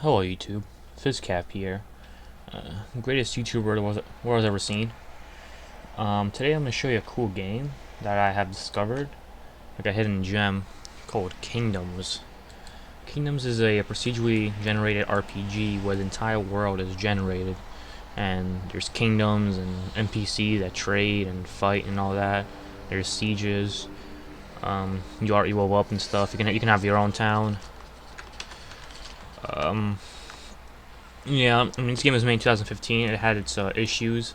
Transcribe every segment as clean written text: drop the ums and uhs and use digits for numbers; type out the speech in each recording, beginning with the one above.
Hello YouTube, FizzCap here. Greatest YouTuber the world's ever seen. Today I'm going to show you a cool game that I have discovered, like a hidden gem called Kingdoms. Kingdoms is a procedurally generated RPG where the entire world is generated, and there's kingdoms and NPCs that trade and fight and all that. There's sieges. You level up and stuff. You can have your own town. Yeah, I mean, this game was made in 2015. It had its issues,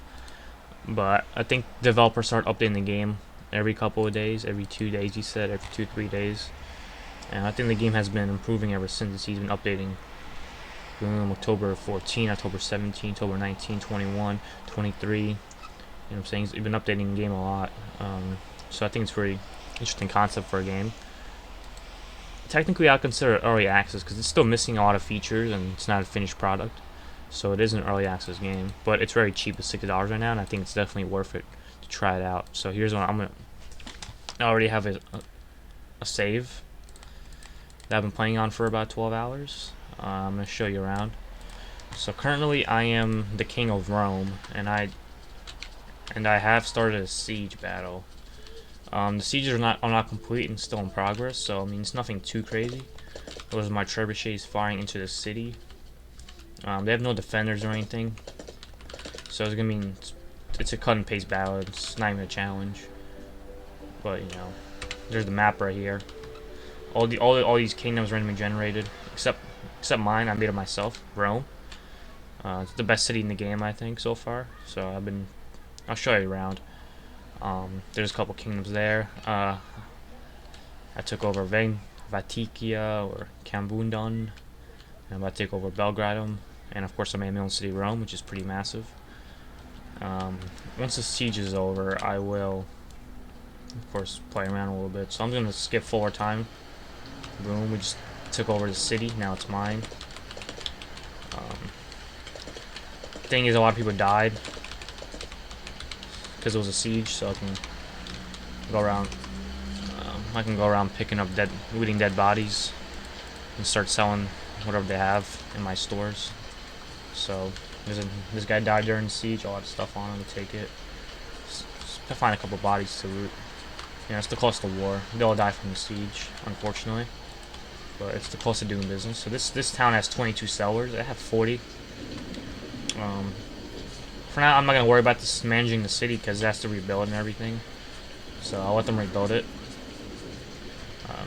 but I think developers started updating the game every couple of days, every 2 days. He said every 3 days, and I think the game has been improving ever since. He's been updating. October 14, October 17, October 19, 21, 23. You know what I'm saying? He's been updating the game a lot. So I think it's a very interesting concept for a game. Technically, I consider it early access because it's still missing a lot of features and it's not a finished product. So it is an early access game, but it's very cheap at $60 right now, and I think it's definitely worth it to try it out. So here's what I already have a save that I've been playing on for about 12 hours. I'm gonna show you around. So currently, I am the king of Rome, and I have started a siege battle. The sieges are not complete and still in progress, so I mean it's nothing too crazy. Those are my trebuchets firing into the city. They have no defenders or anything, so it's gonna be it's a cut and paste battle. It's not even a challenge, but you know, there's the map right here. All these kingdoms randomly generated, except mine. I made it myself, Rome. It's the best city in the game, I think, so far. So I'll show you around. There's a couple kingdoms there. I took over Vatikia or Cambundon, and I'm about to take over Belgradum, and of course I made my own city, Rome, which is pretty massive. Once the siege is over, I will, of course, play around a little bit. So I'm gonna skip forward time. Boom, we just took over the city. Now it's mine. Thing is, a lot of people died because it was a siege, so I can go around. I can go around picking up looting dead bodies, and start selling whatever they have in my stores. So this guy died during the siege. A lot of stuff on him to take it. I find a couple bodies to loot. You know, it's the cost of war. They all die from the siege, unfortunately, but it's the cost of doing business. So this town has 22 settlers. I have 40. For now, I'm not gonna worry about this managing the city because it has to rebuild and everything. So I'll let them rebuild it.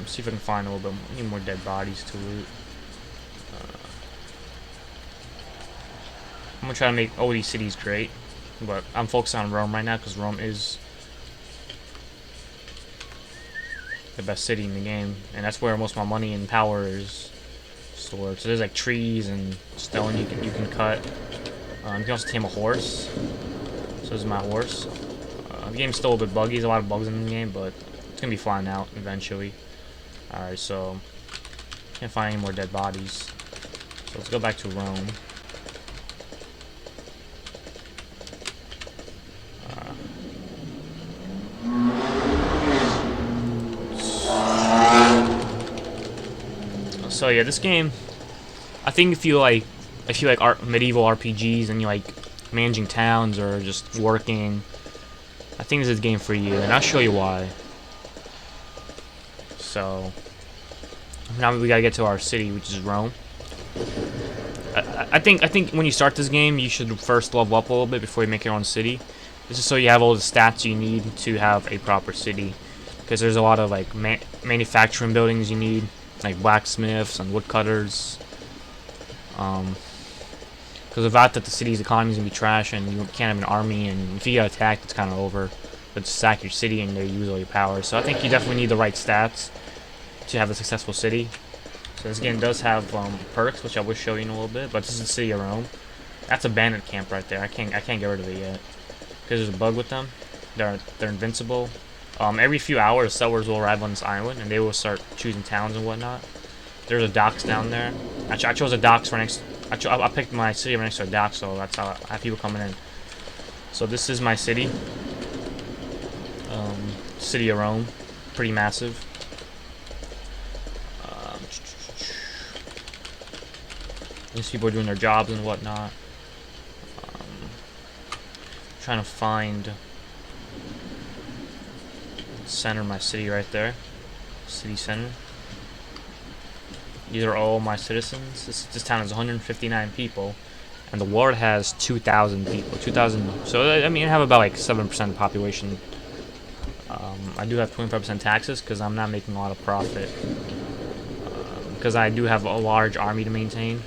See if I can find a little bit need more dead bodies to loot. I'm gonna try to make all these cities great, but I'm focused on Rome right now because Rome is the best city in the game, and that's where most of my money and power is stored. So there's like trees and stone you can cut. You can also tame a horse. So this is my horse. The game's still a bit buggy. There's a lot of bugs in the game, but it's gonna be flying out eventually. Alright, so can't find any more dead bodies. So let's go back to Rome. So yeah, this game, I think if you like medieval RPGs and you like managing towns or just working, I think this is the game for you, and I'll show you why. So now we gotta get to our city, which is Rome. I think when you start this game, you should first level up a little bit before you make your own city. This is so you have all the stats you need to have a proper city, because there's a lot of like manufacturing buildings you need, like blacksmiths and woodcutters. Because without that, the city's economy is gonna be trash, and you can't have an army. And if you get attacked, it's kind of over. But just sack your city, and they use all your power. So I think you definitely need the right stats to have a successful city. So this game does have perks, which I will show you in a little bit. But this is the city of Rome. That's a bandit camp right there. I can't get rid of it yet because there's a bug with them. They're invincible. Every few hours, settlers will arrive on this island, and they will start choosing towns and whatnot. There's a docks down there. Actually, I chose a docks right next. I picked my city right next to a dock, so that's how I have people coming in. So this is my city. City of Rome, pretty massive. These people are doing their jobs and whatnot. Trying to find the center of my city right there. City center. These are all my citizens. This town has 159 people, and the ward has 2,000 people. 2,000. So I mean, I have about like 7% of the population. I do have 25% taxes because I'm not making a lot of profit. Because I do have a large army to maintain.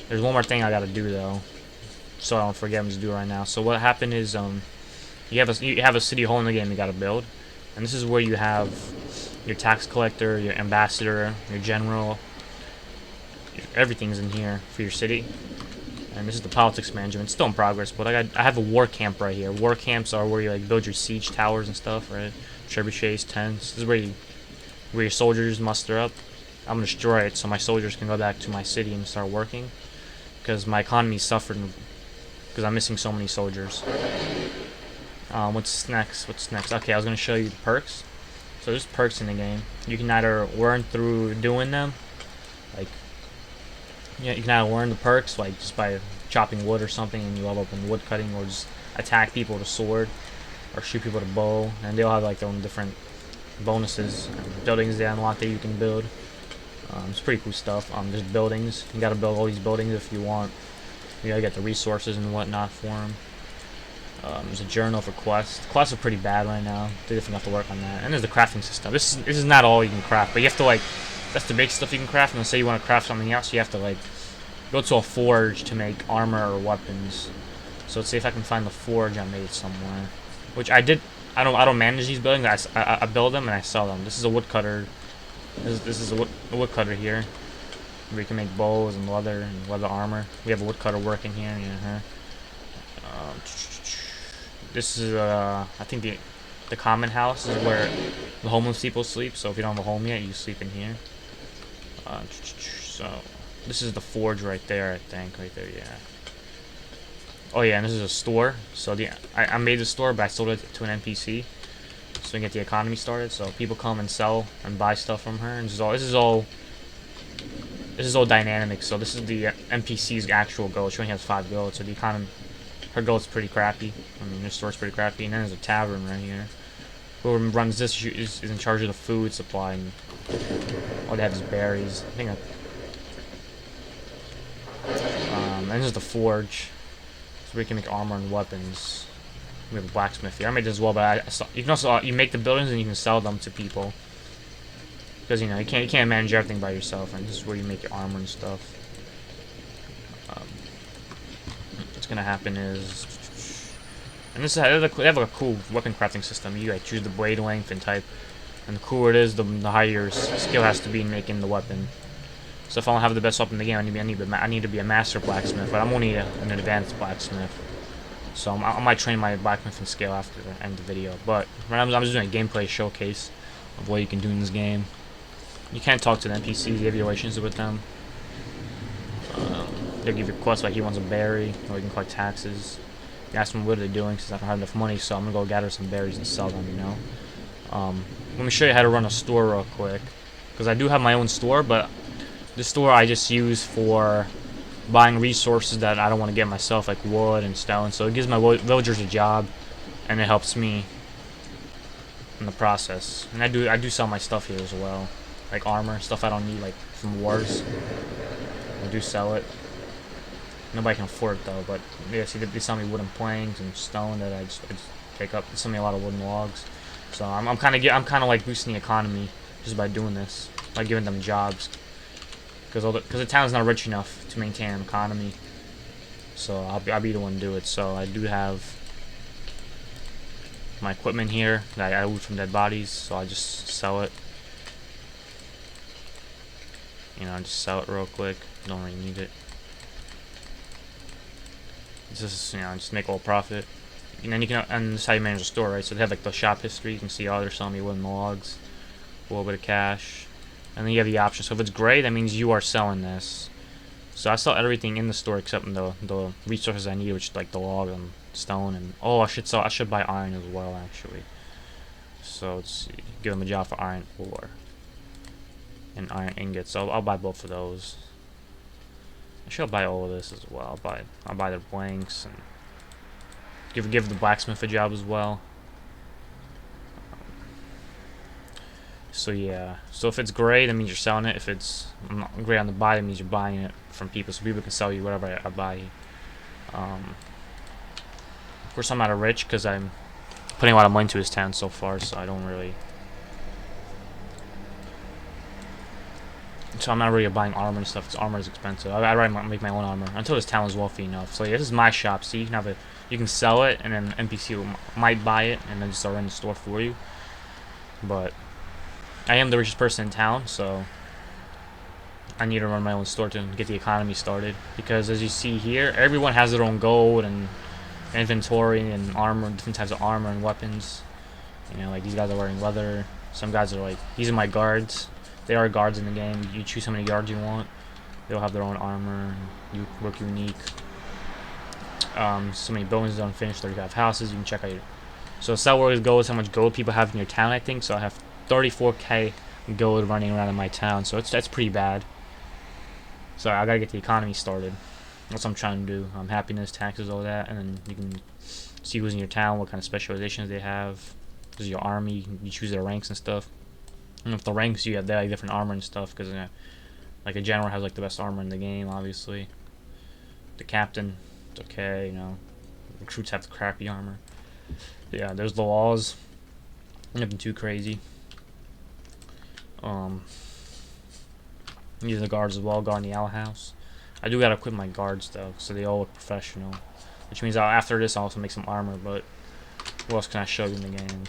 There's one more thing I gotta do though, so I don't forget. I'm just doing right now. So what happened is you have a city hall in the game you gotta build, and this is where you have your tax collector, your ambassador, your general. Everything's in here for your city. And this is the politics management. It's still in progress, but I have a war camp right here. War camps are where you like build your siege towers and stuff, right? Trebuchets, tents. This is where your soldiers muster up. I'm gonna destroy it so my soldiers can go back to my city and start working, because my economy's suffering because I'm missing so many soldiers. What's next? What's next? Okay, I was gonna show you the perks. So there's perks in the game. You can either learn through doing them, like yeah, you can either learn the perks like just by chopping wood or something, and you level up in wood cutting, or just attack people with a sword, or shoot people with a bow, and they all have like their own different bonuses and buildings they unlock that you can build. It's pretty cool stuff. There's buildings. You gotta build all these buildings if you want. You gotta get the resources and whatnot for them. There's a journal for quests. Quests are pretty bad right now. They definitely have to work on that. And there's the crafting system. This is not all you can craft, but you have to like, that's the big stuff you can craft. And let's say you want to craft something else, you have to like go to a forge to make armor or weapons. So let's see if I can find the forge I made somewhere, which I did. I don't manage these buildings. I build them and I sell them. This is a woodcutter. This is a woodcutter here, where you can make bows and leather armor. We have a woodcutter working here. Yeah. This is I think the common house is where the homeless people sleep. So if you don't have a home yet, you sleep in here. So this is the forge right there. I think right there. Yeah. Oh yeah, and this is a store. So I made the store, but I sold it to an NPC. So we can get the economy started. So people come and sell and buy stuff from her. And this is all dynamic. So this is the NPC's actual goal. She only has 5 goals. So the economy, her goal is pretty crappy. I mean, her store's pretty crappy. And then there's a tavern right here. Whoever runs this is in charge of the food supply. And all they have is berries. I think. And this is the forge. So we can make armor and weapons. We have a blacksmith here. I made this as well, but you can also you make the buildings and you can sell them to people, because you know you can't manage everything by yourself. And this is where you make your armor and stuff. What's gonna happen is, and this is they have a cool weapon crafting system. You like choose the blade length and type, and the cooler it is, the higher your skill has to be in making the weapon. So if I don't have the best weapon in the game, I need to be a master blacksmith, but I'm only an advanced blacksmith. So I might train my blacksmithing skill after the end of the video. But right now I'm just doing a gameplay showcase of what you can do in this game. You can't talk to the NPCs, you have your relationship with them. They'll give you quests like he wants a berry, or you can collect taxes. You ask them what are they doing, since I don't have enough money, so I'm gonna go gather some berries and sell them, you know. Let me show you how to run a store real quick, because I do have my own store, but this store I just use for buying resources that I don't want to get myself, like wood and stone. So it gives my villagers a job, and it helps me in the process. And I do sell my stuff here as well, like armor, stuff I don't need, like from wars. I do sell it. Nobody can afford it though, but yeah, see, they sell me wooden planks and stone that I just take up. They sell me a lot of wooden logs. So I'm kind of like boosting the economy just by doing this, by giving them jobs. Because the town's not rich enough to maintain an economy, so I'll be the one to do it. So I do have my equipment here that I loot from dead bodies, so I just sell it. You know, I just sell it real quick. Don't really need it. It's just, you know, just make a little profit. And then and this is how you manage the store, right? So they have like the shop history. You can see, oh, they're selling me wooden logs, a little bit of cash. And then you have the option. So if it's gray, that means you are selling this. So I sell everything in the store except the resources I need, which is like the log and stone, and I should buy iron as well, actually. So let's see, give them a job for iron ore and iron ingots. So I'll buy both of those. I should buy all of this as well. I'll buy the blanks and give the blacksmith a job as well. So yeah. So if it's gray, that means you're selling it. If it's not gray on the buy, that means you're buying it from people. So people can sell you whatever I buy. Of course, I'm not a rich because I'm putting a lot of money into this town so far. So I don't really. So I'm not really buying armor and stuff because armor is expensive. I'd rather make my own armor until this town is wealthy enough. So yeah, this is my shop. See, you can sell it, and then NPC might buy it, and then just run the store for you. But I am the richest person in town, so I need to run my own store to get the economy started. Because as you see here, everyone has their own gold and inventory and armor, different types of armor and weapons. You know, like these guys are wearing leather. Some guys are like, these are my guards. They are guards in the game. You choose how many guards you want. They'll have their own armor. You look unique. So many buildings are unfinished. 35 houses. You can check out your. So sell where gold is how much gold people have in your town. I think so. I have 34k gold running around in my town. So that's pretty bad. So I gotta get the economy started. That's what I'm trying to do. Happiness, taxes, all that, and then you can see who's in your town, what kind of specializations they have. This is your army. You choose their ranks and stuff. And if the ranks you have, they have different armor and stuff. Because like a general has like the best armor in the game, obviously. The captain, it's okay, you know. Recruits have the crappy armor. Yeah, there's the laws. Nothing too crazy. These are the guards as well, guarding the owl house. I do gotta equip my guards though, so they all look professional. Which means after this I'll also make some armor, but what else can I show you in the game?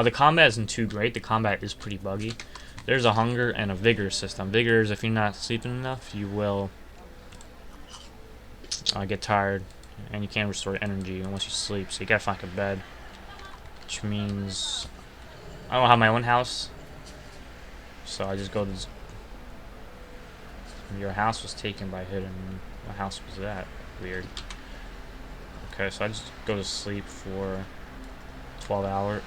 The combat isn't too great. The combat is pretty buggy. There's a hunger and a vigor system. Vigor is if you're not sleeping enough, you will get tired, and you can't restore energy unless you sleep. So you gotta find a bed, which means I don't have my own house, so I just go to this. Your house was taken by hidden. What house was that? Weird. Okay, so I just go to sleep for 12 hours.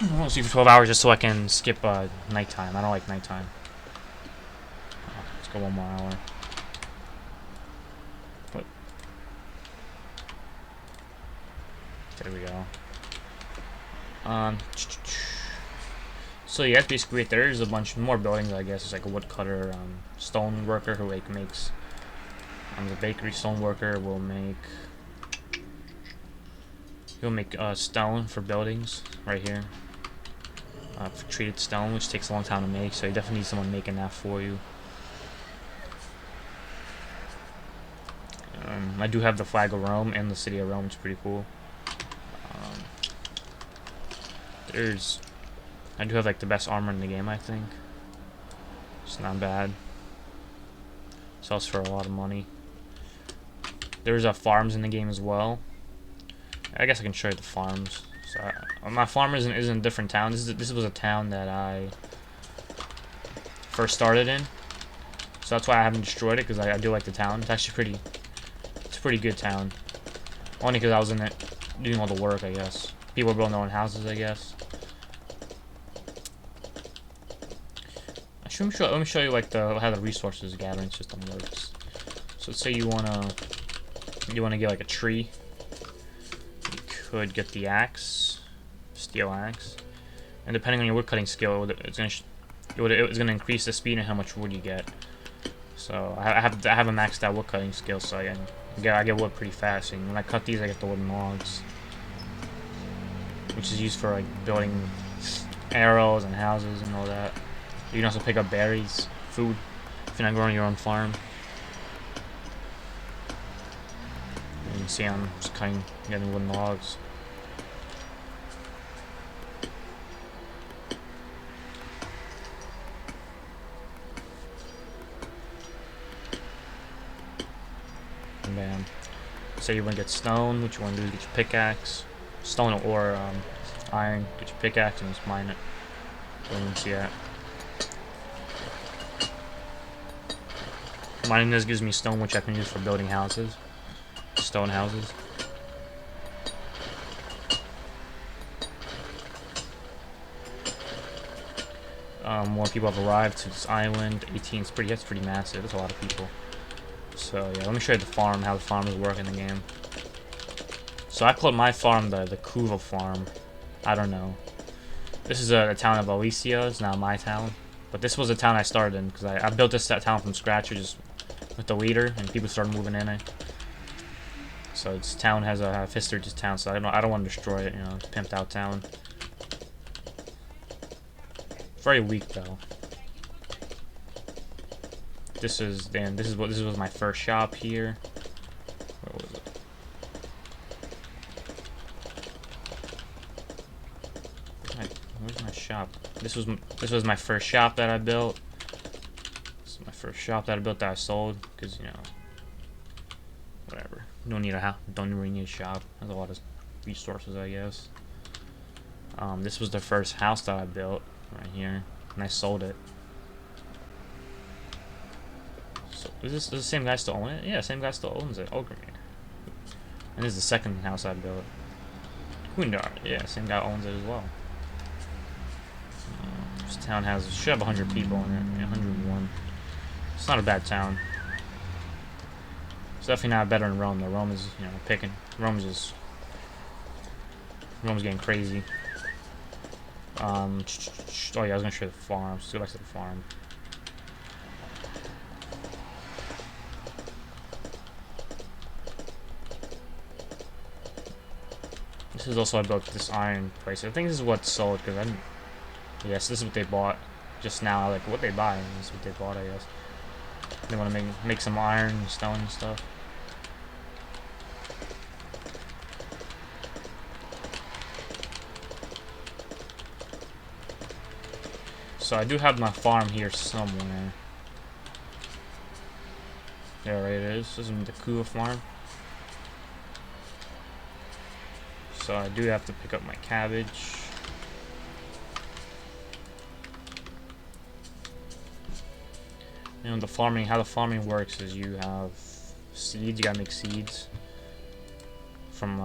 I want to sleep for 12 hours just so I can skip nighttime. I don't like nighttime. Let's go one more hour. What? There we go. So yeah, that's basically it. There's a bunch more buildings, I guess. It's like a woodcutter, stone worker who like makes. The bakery stone worker will make. He'll make stone for buildings right here. For treated stone, which takes a long time to make, so you definitely need someone making that for you. I do have the flag of Rome and the city of Rome, which is pretty cool. I do have like the best armor in the game, I think. It's not bad. Sells for a lot of money. There's farms in the game as well. I guess I can show you the farms. So my farm isn't a different town. This was a town that I first started in. So that's why I haven't destroyed it, because I do like the town. It's actually it's a pretty good town. Only because I was in it doing all the work, I guess. People are building their own houses, I guess. Let me show you like how the resources gathering system works. So let's say you wanna get like a tree. You could get the axe, steel axe, and depending on your woodcutting skill, it's gonna increase the speed and how much wood you get. So I have a maxed out woodcutting skill, so I get wood pretty fast. And when I cut these, I get the wooden logs, which is used for like building arrows and houses and all that. You can also pick up berries, food, if you're not growing your own farm. And you can see I'm just getting wooden logs. And bam. Say you want to get stone, what you want to do is get your pickaxe. Stone or iron, get your pickaxe and just mine it. So you can see that. Mining this gives me stone, which I can use for building houses. Stone houses. More people have arrived to this island. 18 is pretty. That's pretty massive. That's a lot of people. So yeah, let me show you the farm, how the farmers work in the game. So I called my farm the Kuva farm. I don't know. This is the town of Alicia. It's not my town, but this was the town I started in because I built this town from scratch, just with the leader, and people started moving in it. So this town has a history to this town, so I don't want to destroy it. You know, it's a pimped out town. Very weak though. This was my first shop here. Where was it? Where's my shop? This was my first shop that I built. This is my first shop that I built that I sold because, you know, whatever. Don't really need a shop. Has a lot of resources, I guess. This was the first house that I built right here, and I sold it. So is the same guy still own it? Yeah, same guy still owns it. Ogre. And this is the second house I built. Queendar. Yeah, same guy owns it as well. This town should have 100 people in it. Yeah, 101. It's not a bad town. It's definitely not better than Rome though. Rome is, you know, Rome's getting crazy. Oh yeah, I was gonna show you the farm. Let's go back to the farm. This is also about this iron place. I think this is what's sold because I didn't. Yes, this is what they bought just now. Like what they buy, this is what they bought. I guess they want to make some iron and stone and stuff. So I do have my farm here somewhere. There it is. This is the Kua farm. So I do have to pick up my cabbage. You know, how the farming works is you have seeds. You gotta make seeds from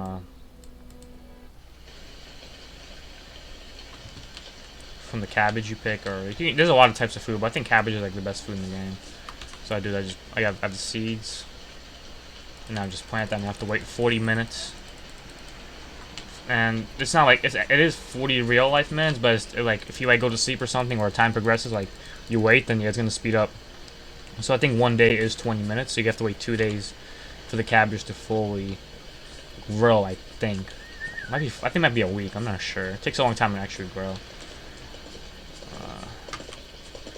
the cabbage you pick, or there's a lot of types of food, but I think cabbage is like the best food in the game. So I do that. I have the seeds, and now just plant that. And I have to wait 40 minutes. And it's not like it is 40 real life minutes, but it's like if you like go to sleep or something, or time progresses, like you wait, then yeah, it's gonna speed up. So I think 1 day is 20 minutes, so you have to wait 2 days for the cabbage to fully grow. I think I think it might be a week. I'm not sure. It takes a long time to actually grow.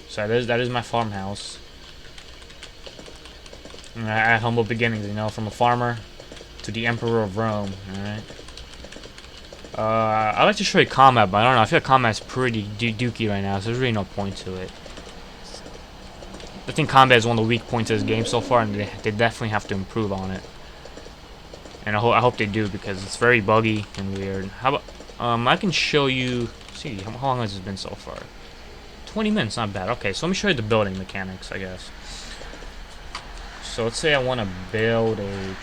So that is my farmhouse. And I had humble beginnings, you know, from a farmer to the Emperor of Rome. All right. I'd like to show you combat, but I don't know. I feel like combat's pretty dookie right now, so there's really no point to it. I think combat is one of the weak points of this game so far, and they definitely have to improve on it. And I hope they do, because it's very buggy and weird. How about I can show you. See, how long has this been so far? 20 minutes, not bad. Okay, so let me show you the building mechanics, I guess. So let's say I want to build a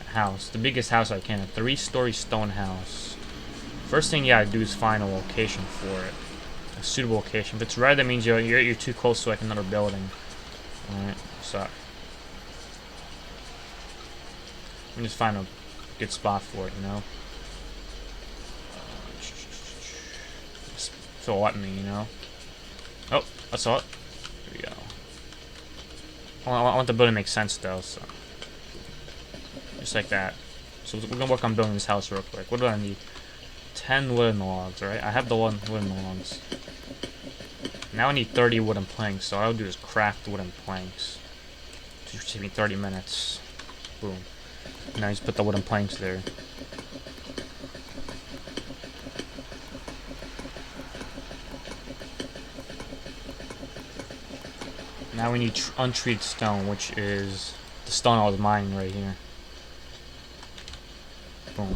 house, the biggest house I can, a 3-story stone house. First thing you gotta do is find a location for it, a suitable location. If it's red, that means you're too close to like another building. All right, so let me just find a good spot for it, you know. So what me, you know? Oh, I saw it. There we go. I want the building to make sense though, so just like that. So we're gonna work on building this house real quick. What do I need? 10 wooden logs, right? I have the wooden logs. Now I need 30 wooden planks, so all I'll do is craft wooden planks. It should take me 30 minutes. Boom. Now I just put the wooden planks there. Now we need untreated stone, which is the stone I was mining right here. Boom.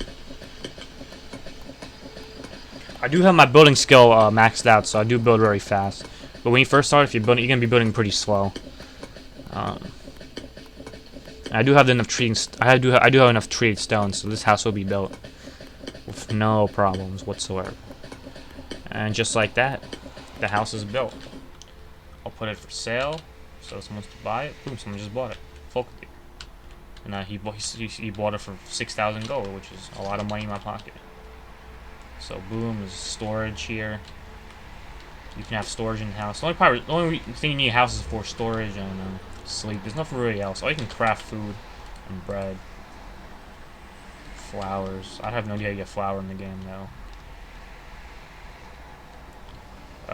I do have my building skill maxed out, so I do build very fast. But when you first start, if you're building, you're gonna be building pretty slow. I do have enough treating. I do have enough treated stone, so this house will be built with no problems whatsoever. And just like that, the house is built. I'll put it for sale, so someone wants to buy it. Boom, someone just bought it. Folk did. And he bought it for 6,000 gold, which is a lot of money in my pocket. So boom, there's storage here. You can have storage in the house. The only thing you need a house is for storage and sleep. There's nothing really else. Oh, you can craft food and bread. Flowers. I have no idea how you get flour in the game though.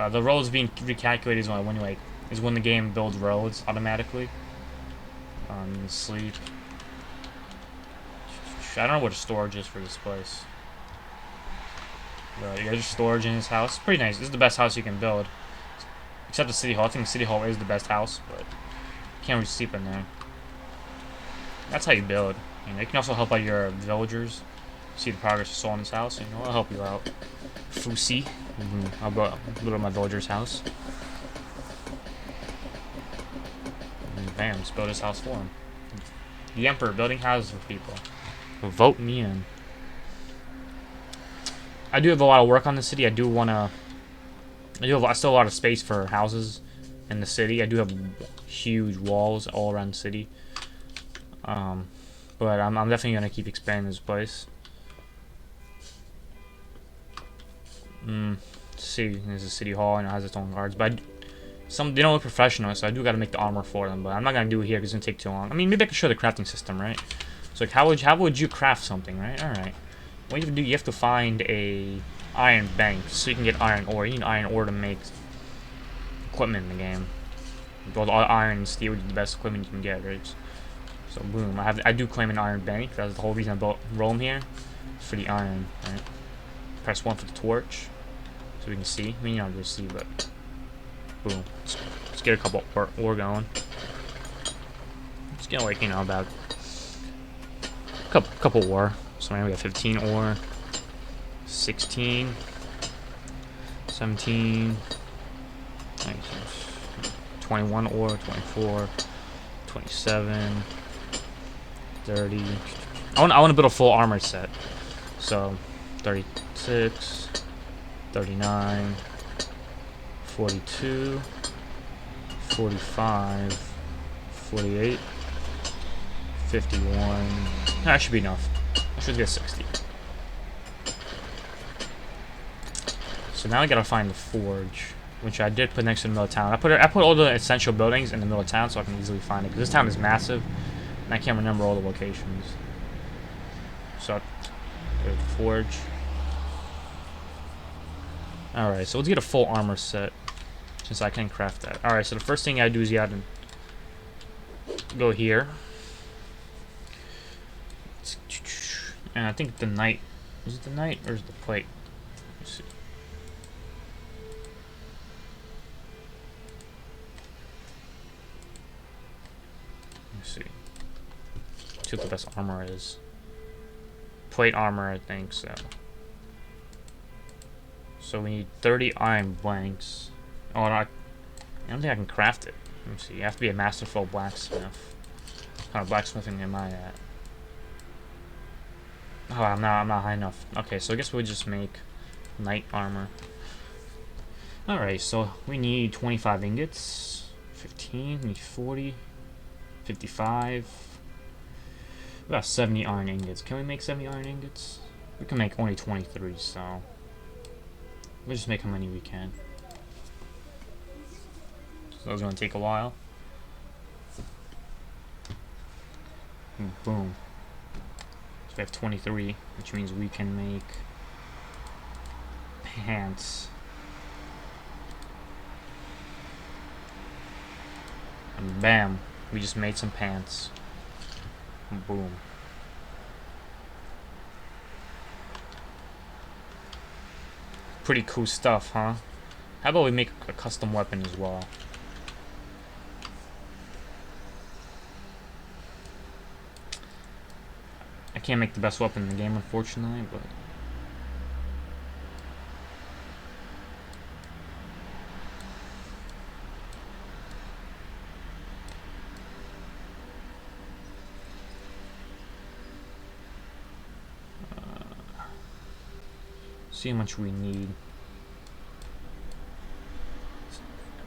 The roads being recalculated is when the game builds roads automatically. Sleep. I don't know what storage is for this place. But yeah, just storage in his house. It's pretty nice. This is the best house you can build. Except the city hall. I think the city hall is the best house, but you can't really sleep in there. That's how you build. You can also help out your villagers. See the progress you saw in this house. I'll help you out. Fusi. I'll build my villager's house. And bam, just build his house for him. The Emperor building houses for people. Vote me in. I do have a lot of work on the city. I still have a lot of space for houses in the city. I do have huge walls all around the city. But I'm definitely gonna keep expanding this place. Let's see, there's a city hall and it has its own guards, but they don't look professional, so I do gotta make the armor for them. But I'm not gonna do it here because it's gonna take too long. I mean, maybe I can show the crafting system, right? So like, how would you craft something, right? All right. What you have to do, you have to find a iron bank so you can get iron ore. You need iron ore to make equipment in the game. Well, iron and steel is the best equipment you can get, right? So boom, I do claim an iron bank. That's the whole reason I built Rome here. It's for the iron, right? Press 1 for the torch, so we can see. I mean, you don't just see, but boom. Let's get a couple ore going. Let's get like about a couple ore. So now we got 15 ore, 16, 17, 21 ore, 24, 27, 30. I want to build a full armor set. So 36, 39, 42, 45, 48, 51. That should be enough. I should get 60. So now I gotta find the forge, which I did put next to the middle of town. I put all the essential buildings in the middle of town so I can easily find it. Because this town is massive, and I can't remember all the locations. So, the forge. Alright, so let's get a full armor set, since I can craft that. Alright, so the first thing I do is you have to go here. And I think the knight, is it the knight or is it the plate? Let's see. Let's see. See what the best armor is. Plate armor, I think so. So we need 30 iron blanks. Oh, I don't think I can craft it. Let me see. You have to be a masterful blacksmith. What kind of blacksmithing am I at? Oh, I'm not high enough. Okay, so I guess we'll just make knight armor. Alright, so we need 25 ingots. 15, we need 40. 55. About 70 iron ingots. Can we make 70 iron ingots? We can make only 23, so we'll just make how many we can. So it's gonna take a while. Boom. So we have 23, which means we can make pants. And bam, we just made some pants. Boom. Pretty cool stuff, huh? How about we make a custom weapon as well? I can't make the best weapon in the game, unfortunately, but see how much we need.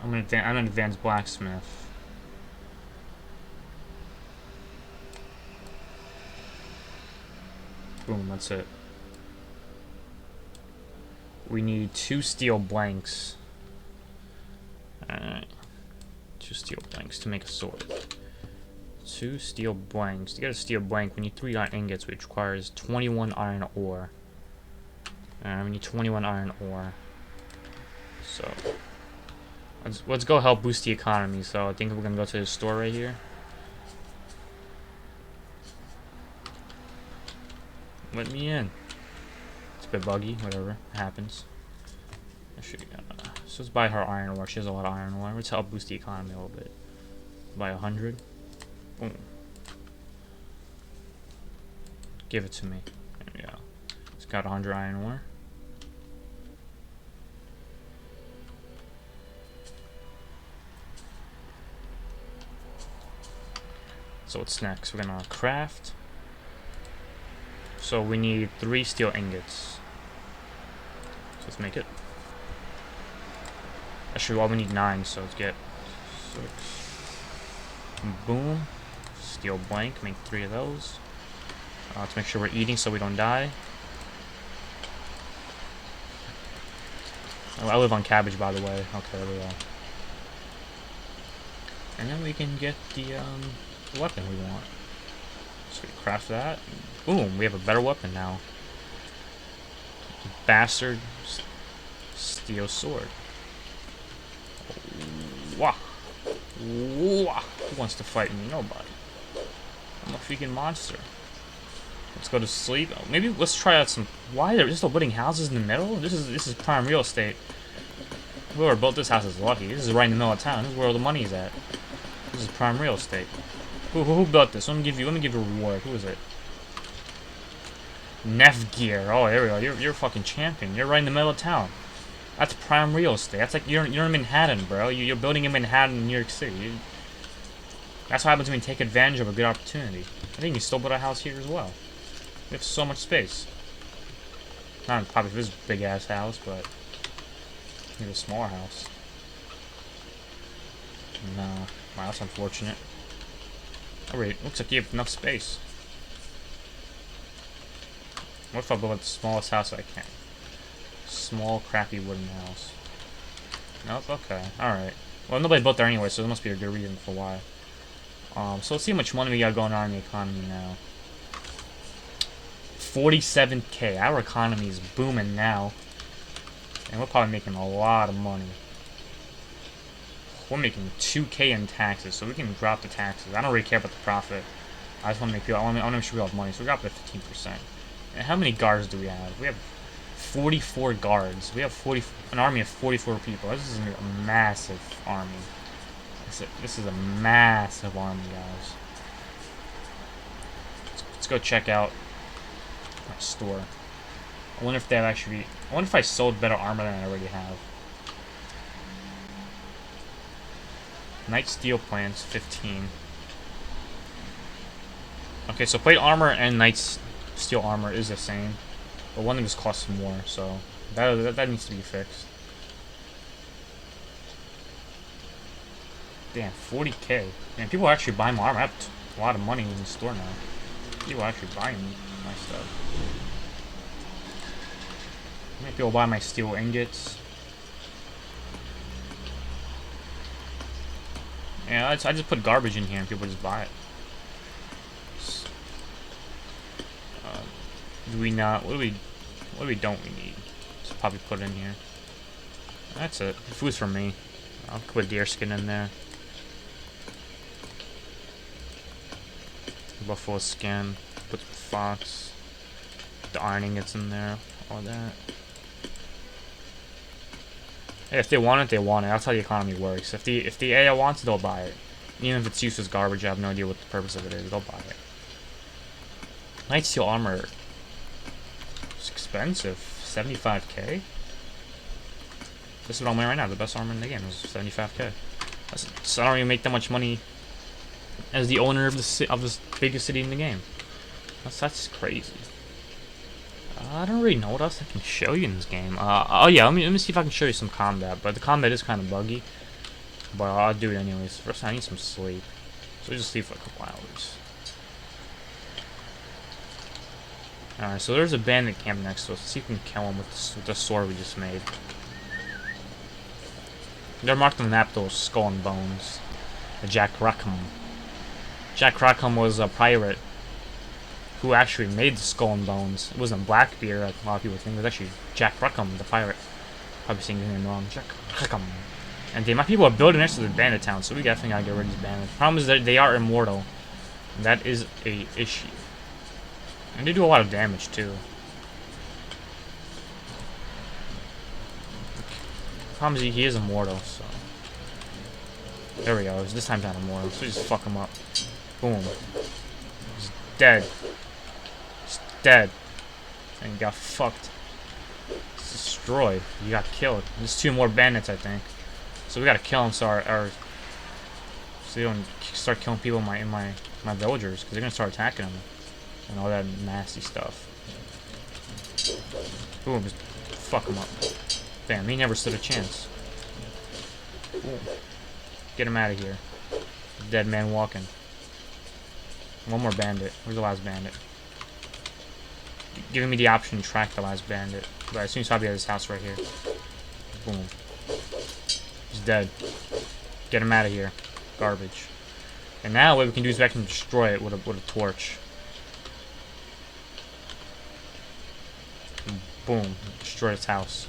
I'm an advanced blacksmith. Boom, that's it. We need 2 steel blanks. Alright. 2 steel blanks to make a sword. 2 steel blanks. To get a steel blank, we need 3 iron ingots, which requires 21 iron ore. We need 21 iron ore. So, let's go help boost the economy. So, I think we're gonna go to the store right here. Let me in. It's a bit buggy, whatever. It happens. Actually, so let's buy her iron ore. She has a lot of iron ore. Let's help boost the economy a little bit. Buy 100. Boom. Give it to me. There we go. It's got 100 iron ore. So what's next? We're gonna craft. So we need 3 steel ingots. So let's make it. Actually, well, we need 9, so let's get 6. Boom. Steel blank, make 3 of those. Let's make sure we're eating so we don't die. Oh, I live on cabbage, by the way. Okay, there we go. And then we can get the weapon we want. So we craft that. Boom, we have a better weapon now. Bastard steel sword. Wah. Wah. Who wants to fight me? Nobody. I'm a freaking monster. Let's go to sleep. Oh, maybe let's try out some. Why are there just building houses in the middle? This is prime real estate. Whoever built this house is lucky. This is right in the middle of town. This is where all the money's at. This is prime real estate. Who built this? Let me give you a reward. Who is it? Nefgear. Oh, there we go. You're a fucking champion. You're right in the middle of town. That's prime real estate. That's like you're in Manhattan, bro. You're building in Manhattan, in New York City. That's what happens when you take advantage of a good opportunity. I think you still built a house here as well. We have so much space. Not probably this big ass house, but you have a smaller house. No, wow, that's unfortunate. Oh wait, looks like you have enough space. What if I build the smallest house I can? Small, crappy wooden house. Nope, okay, alright. Well, nobody built there anyway, so there must be a good reason for why. So let's see how much money we got going on in the economy now. 47k. Our economy is booming now. And we're probably making a lot of money. We're making 2k in taxes, so we can drop the taxes. I don't really care about the profit. I just want to make people. I want to make sure we have money, so we drop it to 15%. And how many guards do we have? We have 44 guards. We have an army of 44 people. This is a massive army. This is a massive army, guys. Let's go check out my store. I wonder if they have actually. I wonder if I sold better armor than I already have. Knight steel plants, 15. Okay, so plate armor and knight's steel armor is the same, but one of them just costs more, so that needs to be fixed. Damn, 40k. Man, people are actually buying my armor. I have a lot of money in the store now. People are actually buying my stuff. Maybe people buy my steel ingots. Yeah, I just put garbage in here and people just buy it. Do we not? What do we don't we need? Just probably put it in here. That's it. Food's for me. I'll put deer skin in there. Buffalo skin. Put some fox. The ironing gets in there. All that. Hey, if they want it, they want it. That's how the economy works. If the AI wants it, they'll buy it. Even if it's useless garbage, I have no idea what the purpose of it is. They'll buy it. Knight steel armor. It's expensive. 75k. This is what I'm wearing right now. The best armor in the game is 75k. So I don't even make that much money as the owner of the biggest city in the game. That's crazy. I don't really know what else I can show you in this game. Oh yeah, let me see if I can show you some combat. But the combat is kind of buggy. But I'll do it anyways. First, I need some sleep. So we'll just sleep for a couple hours. Alright, so there's a bandit camp next to us. Let's see if we can kill him with the sword we just made. They're marked on the map, those skull and bones. Jack Rackham. Jack Rackham was a pirate who actually made the skull and bones. It wasn't Blackbeard, like a lot of people think. It was actually Jack Rackham, the pirate. Probably saying his name wrong. Jack Rackham. And my people are building next to the bandit town, so we definitely gotta get rid of these bandits. Problem is that they are immortal. And that is a issue. And they do a lot of damage too. Problem is he is immortal, so. There we go. This time's not immortal, so we just fuck him up. Boom. He's dead. He's dead. And he got fucked. He's destroyed. He got killed. There's 2 more bandits, I think. So we gotta kill him so so they don't start killing people in my villagers, because they're gonna start attacking them and all that nasty stuff. Boom, just fuck him up. Damn, he never stood a chance. Boom. Get him out of here. Dead man walking. One more bandit. Where's the last bandit? Giving me the option to track the last bandit. But I assume he's probably at his house right here. Boom. He's dead. Get him out of here. Garbage. And now what we can do is we can destroy it with a torch. Boom. Destroy its house.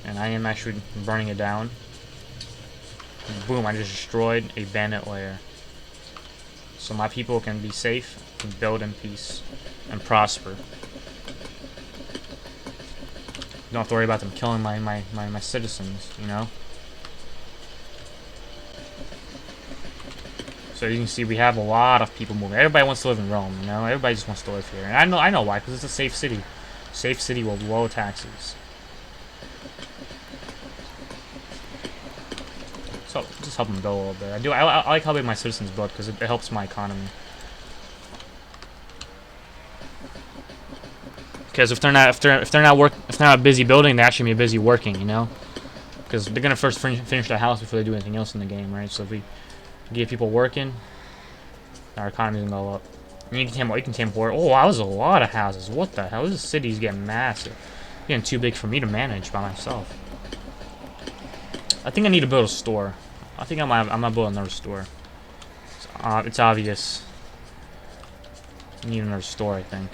And I am actually burning it down. And boom, I just destroyed a bandit lair. So my people can be safe and build in peace and prosper. Don't have to worry about them killing my citizens, you know? So you can see we have a lot of people moving. Everybody wants to live in Rome, you know? Everybody just wants to live here. And I know why, because it's a safe city. Safe city with low taxes. So just help them build a little bit. I like how big my citizens build because it helps my economy. Because if they're not busy building, they actually be busy working, you know. Because they're gonna first finish their house before they do anything else in the game, right? So if we get people working, our economy's gonna go up. And you can tame port. Oh, that was a lot of houses. What the hell? This city's getting massive. Getting too big for me to manage by myself. I think I need to build a store. I think I'm gonna build another store. It's obvious. I need another store, I think.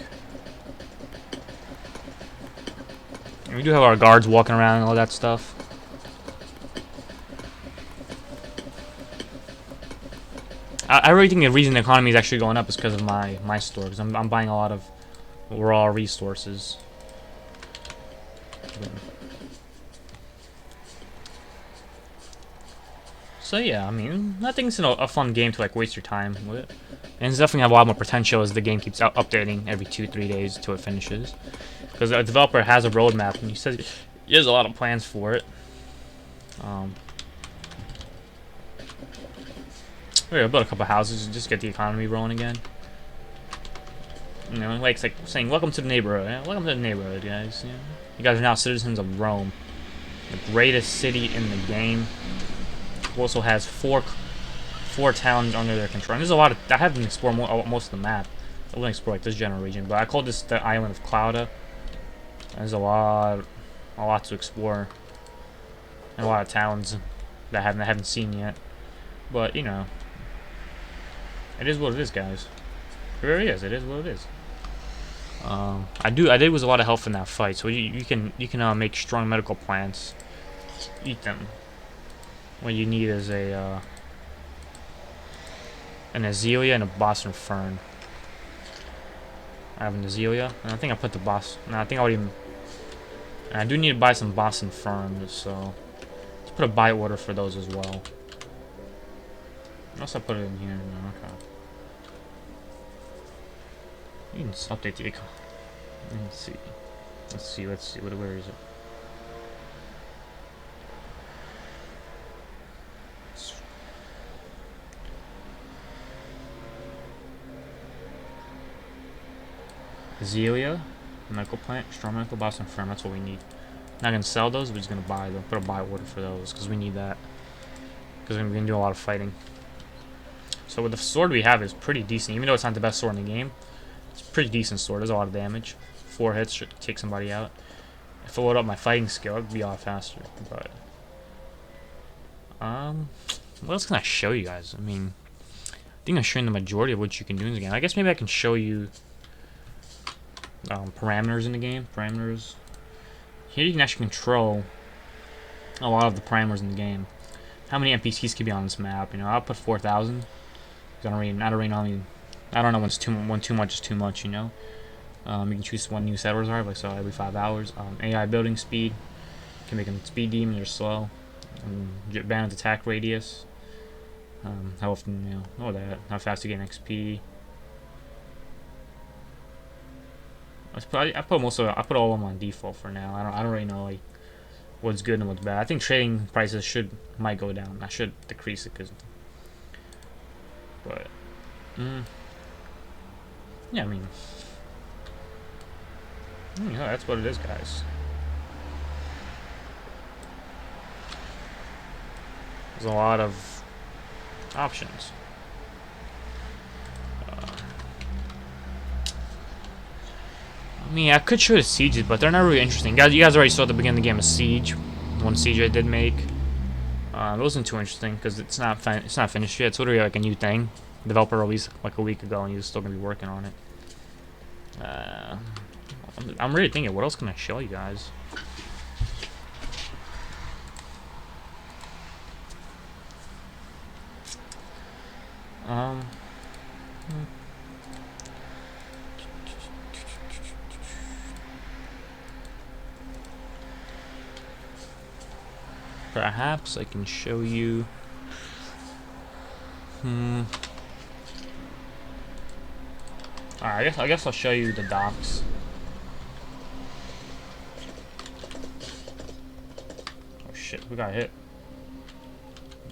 And we do have our guards walking around and all that stuff. I really think the reason the economy is actually going up is because of my store, because I'm buying a lot of raw resources. So yeah, I mean, I think it's a fun game to like waste your time with. And it's definitely have a lot more potential as the game keeps updating every 2-3 days until it finishes. Because the developer has a roadmap and he says he has a lot of plans for it. We're gonna build a couple houses and just get the economy rolling again. You know, like it's like saying, "Welcome to the neighborhood. Yeah, welcome to the neighborhood, guys. Yeah. You guys are now citizens of Rome, the greatest city in the game." Also has four towns under their control. And there's a lot of. I haven't explored most of the map. I wouldn't explore like this general region, but I call this the island of Clauda. There's a lot to explore, and a lot of towns that I haven't seen yet. But you know, it is what it is, guys. It really is. It is what it is. I did was a lot of help in that fight. So you can make strong medical plants. Eat them. What you need is an azalea and a Boston fern. I have an azalea, and I think I put the Boston. No, I think I would even. And I do need to buy some Boston ferns, so let's put a buy order for those as well. Unless I put it in here. No, okay. You can just update the icon. Let's see. Let's see. Where is it? Azalea, medical plant, strong medical, Boston fern. That's what we need. Not gonna sell those, we're just gonna buy them. Put a buy order for those because we need that. Because we're gonna do a lot of fighting. So with the sword we have is pretty decent, even though it's not the best sword in the game. It's a pretty decent sword. Does a lot of damage. 4 hits should take somebody out. If I load up my fighting skill, it'd be a lot faster. But what else can I show you guys? I mean, I think I'm showing the majority of what you can do in the game. I guess maybe I can show you parameters in the game. Parameters. Here you can actually control a lot of the parameters in the game. How many NPCs can be on this map? You know, I'll put 4,000. I don't know when too much is too much. You know. You can choose when new settlers are, like so every 5 hours. AI building speed. Can make them speed demons or slow. Balanced attack radius. How often, you know, all that. How fast you get XP. I put all of them on default for now. I don't really know like what's good and what's bad. I think trading prices might go down. I should decrease it but yeah, I mean, yeah, that's what it is, guys. There's a lot of options. I mean, I could show the sieges, but they're not really interesting. Guys, you guys already saw at the beginning of the game a siege. One siege I did make. It wasn't too interesting because it's not finished yet. It's literally like a new thing. The developer released like a week ago, and he's still gonna be working on it. I'm really thinking, what else can I show you guys? Perhaps I can show you. Alright, I guess I'll show you the docks. Oh shit, who got hit?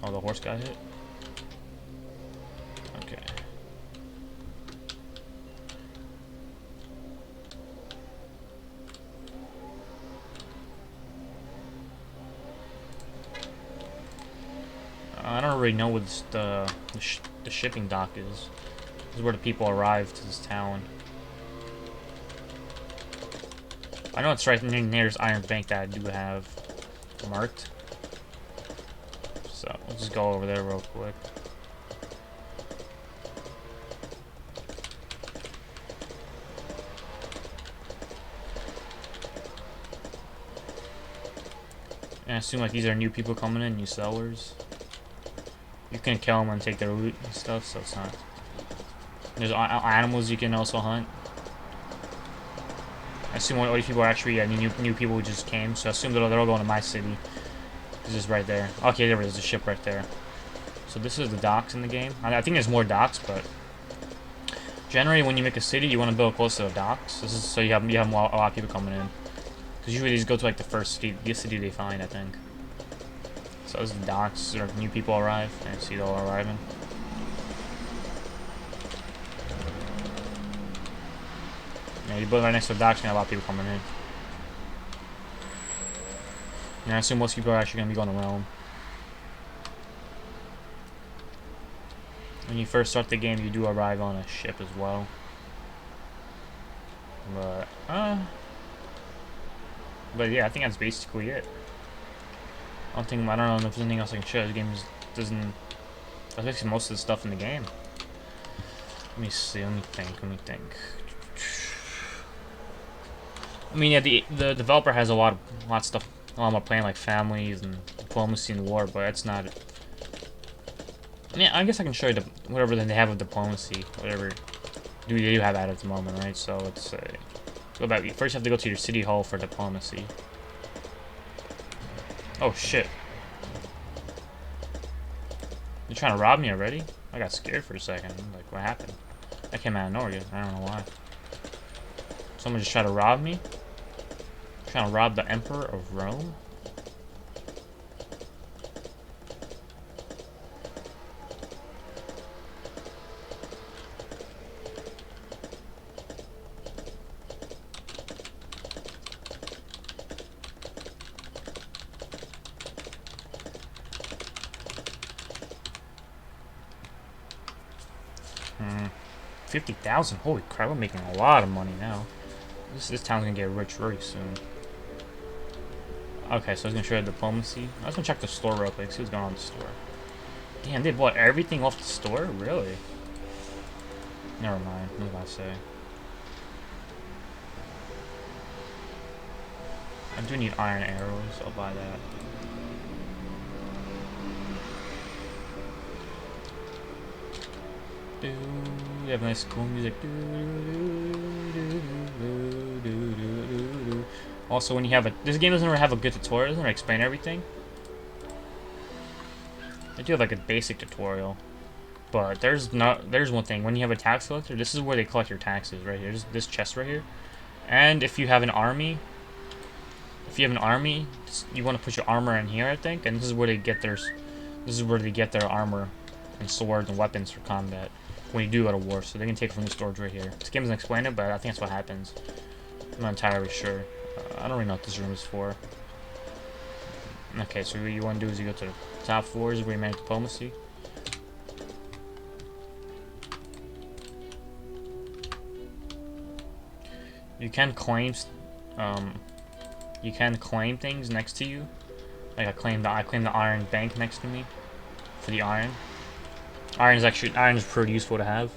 Oh, the horse got hit? Okay. I don't really know what the shipping dock is. This is where the people arrive to this town. I know it's right near this iron bank that I do have marked. So we'll just go over there real quick. And I assume like these are new people coming in, new sellers. You can kill them and take their loot and stuff, so it's not. There's animals you can also hunt. I assume all these people are actually new people who just came, so I assume they're all going to my city. This is right there. Okay, there's a ship right there. So this is the docks in the game. I think there's more docks, but generally when you make a city, you want to build close to the docks. This is so you have a lot of people coming in. Because usually these go to like the first city they find, I think. So this is the docks where new people arrive, and see they're all arriving. Yeah, you build right next to the docks, you have a lot of people coming in. And I assume most people are actually going to be going to Rome. When you first start the game, you do arrive on a ship as well. But yeah, I think that's basically it. I don't know if there's anything else I can show. The game doesn't. That's basically most of the stuff in the game. Let me see. Let me think. I mean, yeah, the developer has a lot of stuff. A lot more playing like families and diplomacy and war, but it's not. I mean, I guess I can show you whatever they have with diplomacy, whatever they do have that at the moment, right? So let's go back. First, you have to go to your city hall for diplomacy. Oh shit! You're trying to rob me already? I got scared for a second. Like, what happened? That came out of nowhere. I don't know why. Someone just tried to rob me? Trying to rob the Emperor of Rome? 50,000. Holy crap, we're making a lot of money now. This town's gonna get rich very soon. Okay, so I was gonna show you diplomacy. I was gonna check the store real quick, see what's going on in the store. Damn, they bought everything off the store? Really? Never mind, what was I about to say? I do need iron arrows, I'll buy that. We have nice cool music. Also, when you have this game doesn't really have a good tutorial, it doesn't really explain everything. They do have like a basic tutorial, but there's one thing. When you have a tax collector, this is where they collect your taxes right here. This chest right here. And if you have an army, you want to put your armor in here, I think, and this is where they get their armor and swords and weapons for combat when you do go to war. So they can take it from the storage right here. This game doesn't explain it, but I think that's what happens. I'm not entirely sure. I don't really know what this room is for. Okay, so what you want to do is you go to the top floors where you manage diplomacy. You can claim things next to you. Like I claim the iron bank next to me for the iron. Iron is pretty useful to have.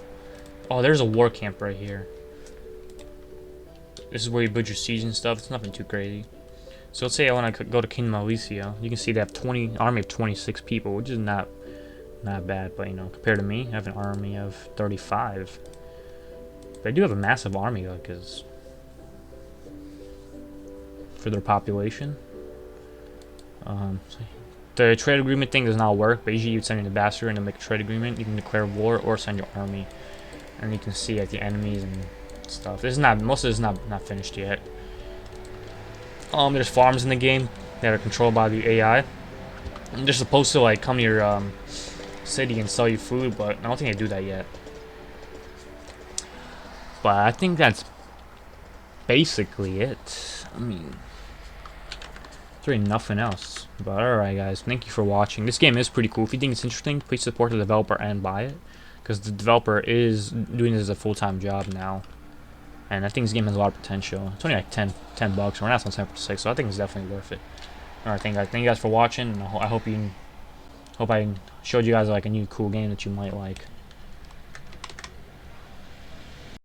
Oh, there's a war camp right here. This is where you build your siege and stuff. It's nothing too crazy. So let's say I want to go to Kingdom Alicia. You can see they have army of 26 people, which is not bad, but you know, compared to me, I have an army of 35. They do have a massive army, like, for their population. The trade agreement thing does not work, but usually you'd send an ambassador and to make a trade agreement. You can declare war or send your army, and you can see like the enemies and stuff. This is most of this is not finished yet. There's farms in the game that are controlled by the AI. And they're supposed to like come to your city and sell you food, but I don't think they do that yet. But I think that's basically it. I mean, there's really nothing else. But alright guys, thank you for watching. This game is pretty cool. If you think it's interesting, please support the developer and buy it, because the developer is doing this as a full-time job now. And I think this game has a lot of potential. It's only like 10 bucks. We're not on 10%, so I think it's definitely worth it. Alright, thank you guys for watching, and I hope I showed you guys like a new cool game that you might like.